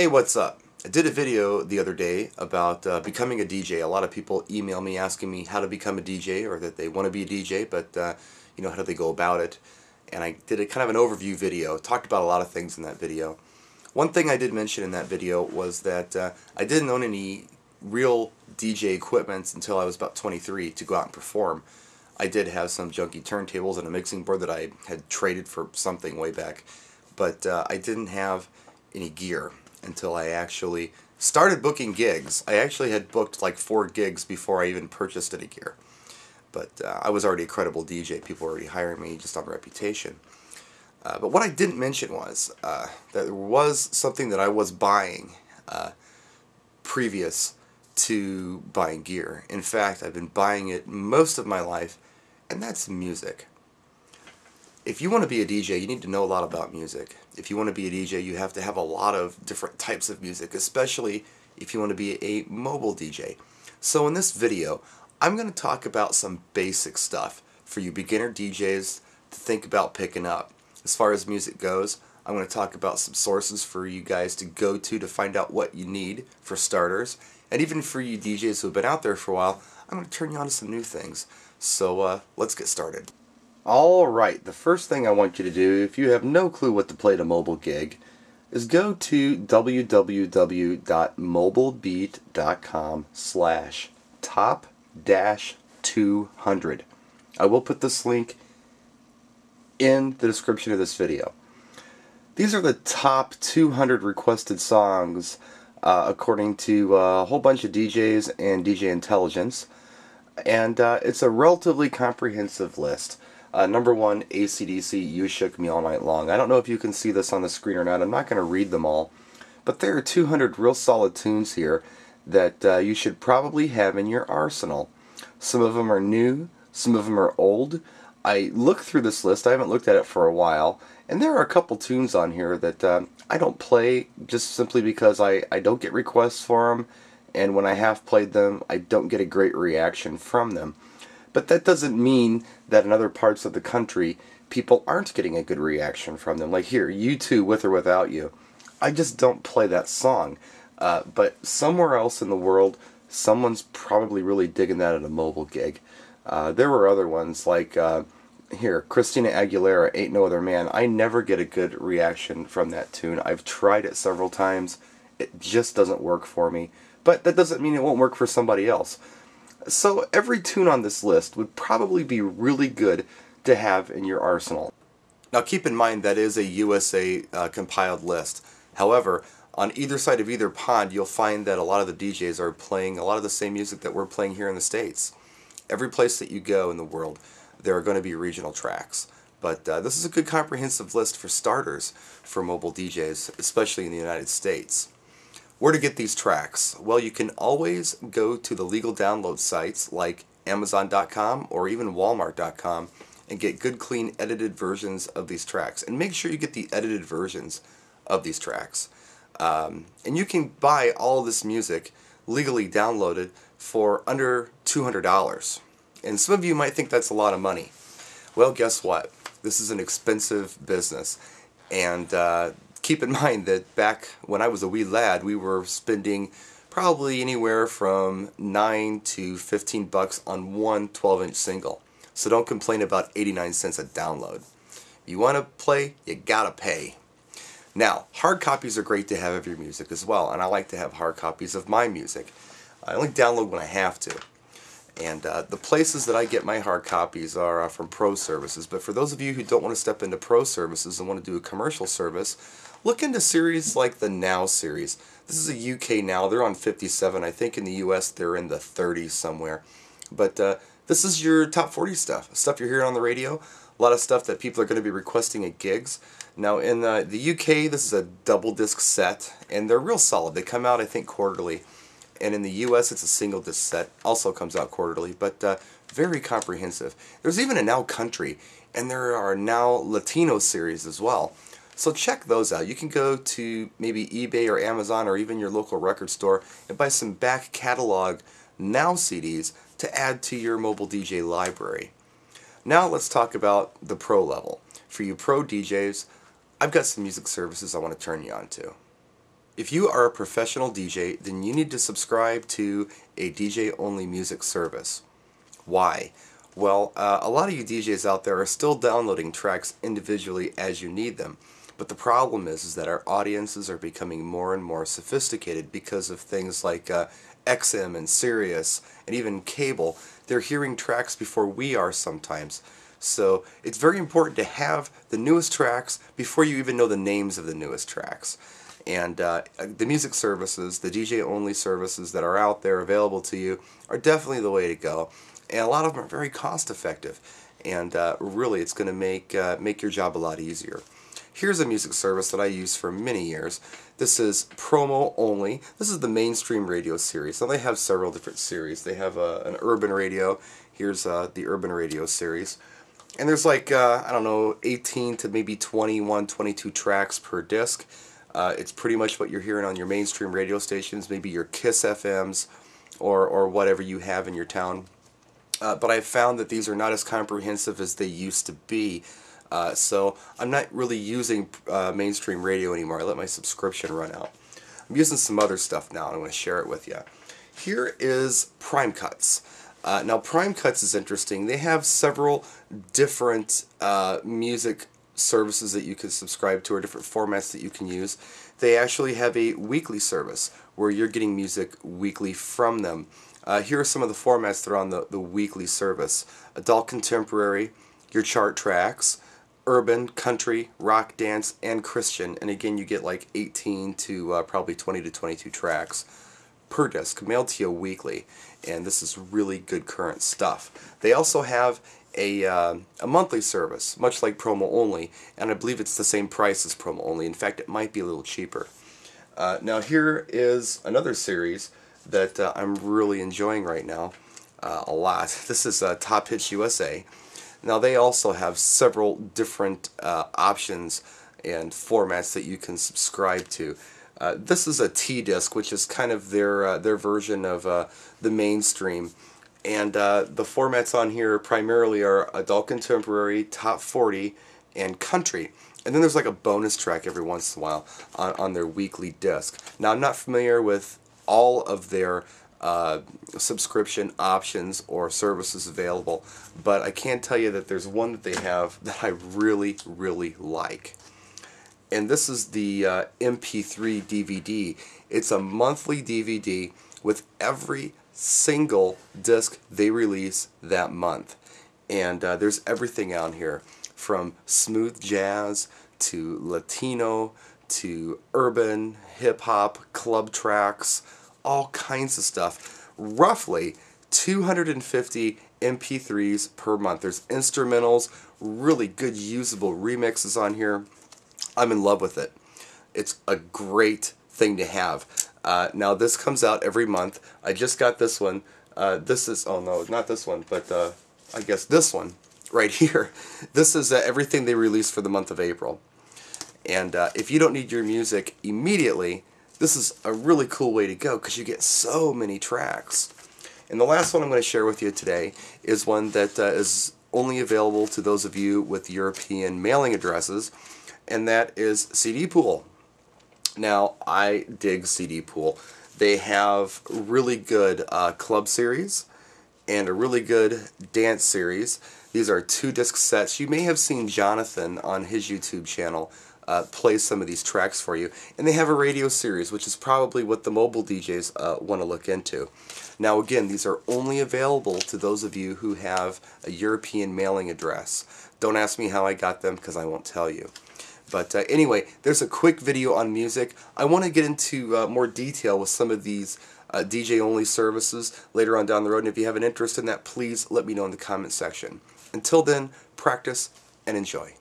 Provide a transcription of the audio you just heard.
Hey, what's up? I did a video the other day about becoming a DJ. A lot of people email me asking me how to become a DJ, or that they want to be a DJ, but how do they go about it? And I did a kind of an overview video, talked about a lot of things in that video. One thing I did mention in that video was that I didn't own any real DJ equipment until I was about 23 to go out and perform. I did have some junky turntables and a mixing board that I had traded for something way back, but I didn't have any gear until I actually started booking gigs. I actually had booked like 4 gigs before I even purchased any gear. But I was already a credible DJ. People were already hiring me just on reputation. But what I didn't mention was that there was something that I was buying previous to buying gear. In fact, I've been buying it most of my life, and that's music. If you want to be a DJ, you need to know a lot about music. If you want to be a DJ, you have to have a lot of different types of music, especially if you want to be a mobile DJ. So in this video, I'm going to talk about some basic stuff for you beginner DJs to think about picking up. As far as music goes, I'm going to talk about some sources for you guys to go to find out what you need for starters. And even for you DJs who have been out there for a while, I'm going to turn you on to some new things. So let's get started. Alright, the first thing I want you to do, if you have no clue what to play at a mobile gig, is go to www.mobilebeat.com/top-200. I will put this link in the description of this video. These are the top 200 requested songs according to a whole bunch of DJs and DJ Intelligence, and it's a relatively comprehensive list. Number 1, AC/DC, You Shook Me All Night Long. I don't know if you can see this on the screen or not. I'm not going to read them all. But there are 200 real solid tunes here that you should probably have in your arsenal. Some of them are new, some of them are old. I looked through this list, I haven't looked at it for a while, and there are a couple tunes on here that I don't play just simply because I don't get requests for them, and when I have played them, I don't get a great reaction from them. But that doesn't mean that in other parts of the country, people aren't getting a good reaction from them. Like here, U2, With or Without You. I just don't play that song. But somewhere else in the world, someone's probably really digging that at a mobile gig. There were other ones like, here, Christina Aguilera, Ain't No Other Man. I never get a good reaction from that tune. I've tried it several times. It just doesn't work for me. But that doesn't mean it won't work for somebody else. So every tune on this list would probably be really good to have in your arsenal. Now keep in mind that is a USA compiled list. However, on either side of either pond, you'll find that a lot of the DJs are playing a lot of the same music that we're playing here in the States. Every place that you go in the world, there are going to be regional tracks. But this is a good comprehensive list for starters for mobile DJs, especially in the United States. Where to get these tracks? Well, you can always go to the legal download sites like Amazon.com or even Walmart.com and get good, clean, edited versions of these tracks. And make sure you get the edited versions of these tracks. And you can buy all of this music legally downloaded for under $200. And some of you might think that's a lot of money. Well, guess what? This is an expensive business. And keep in mind that back when I was a wee lad, we were spending probably anywhere from $9 to $15 on one 12-inch single. So don't complain about 89 cents a download. You want to play, you gotta pay. Now, hard copies are great to have of your music as well, and I like to have hard copies of my music. I only download when I have to. And the places that I get my hard copies are from pro services. But for those of you who don't want to step into pro services and want to do a commercial service, look into series like the Now series. This is a UK Now. They're on 57. I think in the US they're in the 30s somewhere. But this is your top 40 stuff you're hearing on the radio. A lot of stuff that people are going to be requesting at gigs. Now in the UK, this is a double disc set, and they're real solid. They come out, I think, quarterly. And in the US, it's a single disc set, also comes out quarterly, but very comprehensive. There's even a Now Country, and there are Now Latino series as well. So check those out. You can go to maybe eBay or Amazon or even your local record store and buy some back catalog Now CDs to add to your mobile DJ library. Now let's talk about the pro level. For you pro DJs, I've got some music services I want to turn you on to. If you are a professional DJ, then you need to subscribe to a DJ-only music service. Why? Well, a lot of you DJs out there are still downloading tracks individually as you need them. But the problem is that our audiences are becoming more and more sophisticated because of things like XM and Sirius and even cable. They're hearing tracks before we are sometimes. So it's very important to have the newest tracks before you even know the names of the newest tracks. And the music services, the DJ-only services that are out there available to you are definitely the way to go. And a lot of them are very cost-effective. And really, it's going to make your job a lot easier. Here's a music service that I used for many years. This is promo only. This is the mainstream radio series. Now they have several different series. They have an urban radio. Here's the urban radio series. And there's like, I don't know, 18 to maybe 21, 22 tracks per disc. It's pretty much what you're hearing on your mainstream radio stations, maybe your KISS FMs or whatever you have in your town. But I've found that these are not as comprehensive as they used to be. So I'm not really using mainstream radio anymore. I let my subscription run out. I'm using some other stuff now, and I'm going to share it with you. Here is Prime Cuts. Now Prime Cuts is interesting. They have several different music services that you can subscribe to, or different formats that you can use. They actually have a weekly service where you're getting music weekly from them. Here are some of the formats that are on the weekly service. Adult Contemporary, your chart tracks, urban, country, rock, dance, and Christian. And again, you get like 18 to probably 20 to 22 tracks per disc, mailed to you weekly. And this is really good current stuff. They also have a monthly service, much like promo only, and I believe it's the same price as promo only. In fact, it might be a little cheaper. Now here is another series that I'm really enjoying right now a lot. This is Top Hits USA. Now they also have several different options and formats that you can subscribe to. This is a T-disc, which is kind of their version of the mainstream. And the formats on here primarily are Adult Contemporary, Top 40, and Country. And then there's like a bonus track every once in a while on their weekly disc. Now I'm not familiar with all of their subscription options or services available, but I can tell you that there's one that they have that I really, really like. And this is the MP3 DVD. It's a monthly DVD with every single disc they release that month. And there's everything on here, from smooth jazz to Latino to urban, hip-hop, club tracks, all kinds of stuff. Roughly 250 MP3s per month. There's instrumentals, really good usable remixes on here. I'm in love with it. It's a great thing to have. Now this comes out every month. I just got this one. This is, oh no, not this one, but I guess this one right here. This is everything they released for the month of April. And if you don't need your music immediately, this is a really cool way to go because you get so many tracks. And the last one I'm going to share with you today is one that is only available to those of you with European mailing addresses, and that is CD Pool. Now, I dig CD Pool. They have really good club series and a really good dance series. These are 2-disc sets. You may have seen Jonathan on his YouTube channel play some of these tracks for you. And they have a radio series, which is probably what the mobile DJs want to look into. Now again, these are only available to those of you who have a European mailing address. Don't ask me how I got them because I won't tell you. But anyway, there's a quick video on music. I want to get into more detail with some of these DJ-only services later on down the road. And if you have an interest in that, please let me know in the comment section. Until then, practice and enjoy.